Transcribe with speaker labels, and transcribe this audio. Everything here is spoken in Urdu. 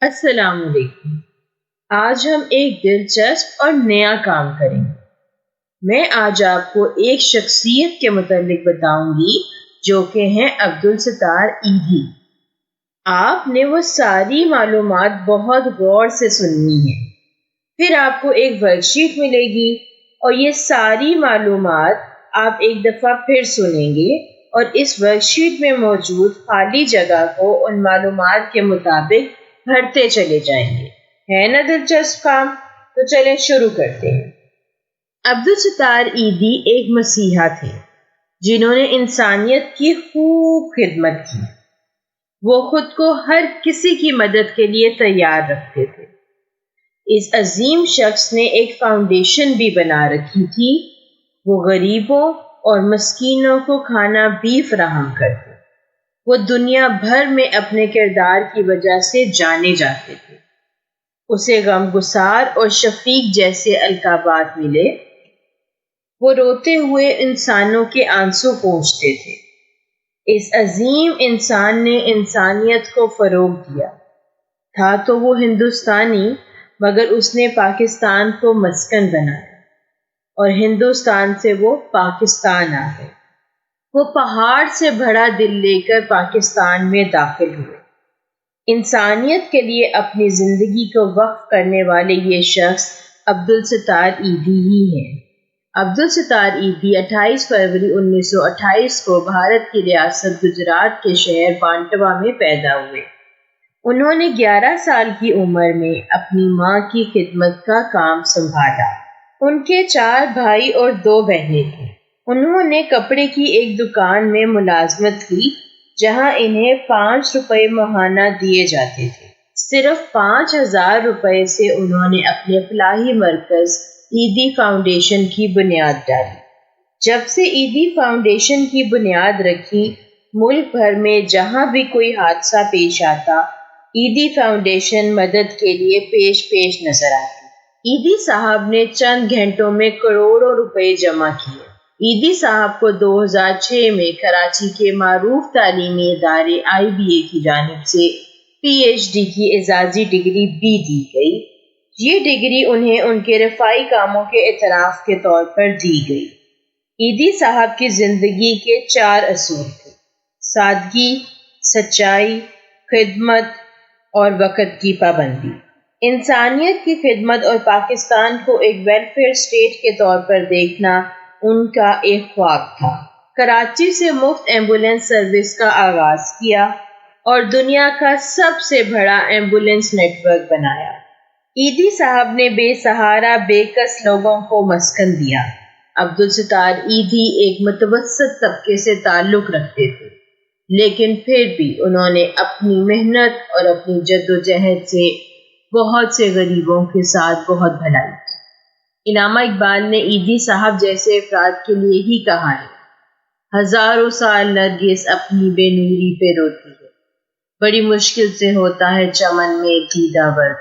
Speaker 1: السلام علیکم۔ آج ہم ایک دلچسپ اور نیا کام کریں گے۔ میں آج آپ کو ایک شخصیت کے متعلق بتاؤں گی جو کہ ہیں عبدالستار ایدھی۔ آپ نے وہ ساری معلومات بہت غور سے سننی ہے۔ پھر آپ کو ایک ورک شیٹ ملے گی اور یہ ساری معلومات آپ ایک دفعہ پھر سنیں گے اور اس ورک شیٹ میں موجود خالی جگہ کو ان معلومات کے مطابق بھرتے چلے جائیں گے۔ ہے نا دلچسپ کام؟ تو چلیں شروع کرتے ہیں۔ عبدالستار ایدھی ایک مسیحا تھے جنہوں نے انسانیت کی خوب خدمت کی۔ وہ خود کو ہر کسی کی مدد کے لیے تیار رکھتے تھے۔ اس عظیم شخص نے ایک فاؤنڈیشن بھی بنا رکھی تھی۔ وہ غریبوں اور مسکینوں کو کھانا بھی فراہم کرتے۔ وہ دنیا بھر میں اپنے کردار کی وجہ سے جانے جاتے تھے۔ اسے غمگسار اور شفیق جیسے القابات ملے۔ وہ روتے ہوئے انسانوں کے آنسو پونچھتے تھے۔ اس عظیم انسان نے انسانیت کو فروغ دیا۔ تھا تو وہ ہندوستانی، مگر اس نے پاکستان کو مسکن بنایا اور ہندوستان سے وہ پاکستان آ گئے۔ وہ پہاڑ سے بھرا دل لے کر پاکستان میں داخل ہوئے۔ انسانیت کے لیے اپنی زندگی کو وقف کرنے والے یہ شخص عبدالستار ایدھی ہی ہیں۔ عبدالستار ایدھی 28 فروری 1928 کو بھارت کی ریاست گجرات کے شہر وانٹوا میں پیدا ہوئے۔ انہوں نے 11 سال کی عمر میں اپنی ماں کی خدمت کا کام سنبھالا۔ ان کے 4 بھائی اور 2 بہنیں تھیں۔ انہوں نے کپڑے کی ایک دکان میں ملازمت کی جہاں انہیں 5 روپے ماہانہ دیے جاتے تھے۔ صرف 5,000 روپے سے انہوں نے اپنے فلاحی مرکز ایدھی فاؤنڈیشن کی بنیاد ڈالی۔ جب سے ایدھی فاؤنڈیشن کی بنیاد رکھی، ملک بھر میں جہاں بھی کوئی حادثہ پیش آتا، ایدھی فاؤنڈیشن مدد کے لیے پیش نظر آتی۔ ایدھی صاحب نے چند گھنٹوں میں کروڑوں روپے جمع کیے۔ ایدھی صاحب کو 2006 میں کراچی کے معروف تعلیمی ادارے IBA کی جانب سے PhD کی اعزازی ڈگری بھی دی گئی۔ یہ ڈگری انہیں ان کے رفاعی کاموں کے اعتراف کے طور پر دی گئی۔ ایدھی صاحب کی زندگی کے 4 اصول تھے: سادگی، سچائی، خدمت اور وقت کی پابندی۔ انسانیت کی خدمت اور پاکستان کو ایک ویلفیئر اسٹیٹ کے طور پر دیکھنا ان کا ایک خواب تھا۔ کراچی سے مفت ایمبولینس سروس کا آغاز کیا اور دنیا کا سب سے بڑا ایمبولینس نیٹ ورک بنایا۔ ایدھی صاحب نے بے سہارا بے کس لوگوں کو مسکن دیا۔ عبدالستار ایدھی ایک متوسط طبقے سے تعلق رکھتے تھے، لیکن پھر بھی انہوں نے اپنی محنت اور اپنی جدوجہد سے بہت سے غریبوں کے ساتھ بہت بھلائی کی۔ علامہ اقبال نے ایدھی صاحب جیسے افراد کے لیے ہی کہا ہے: ہزاروں سال نرگس اپنی بے نوری پہ روتی ہے، بڑی مشکل سے ہوتا ہے چمن میں دیدہ ور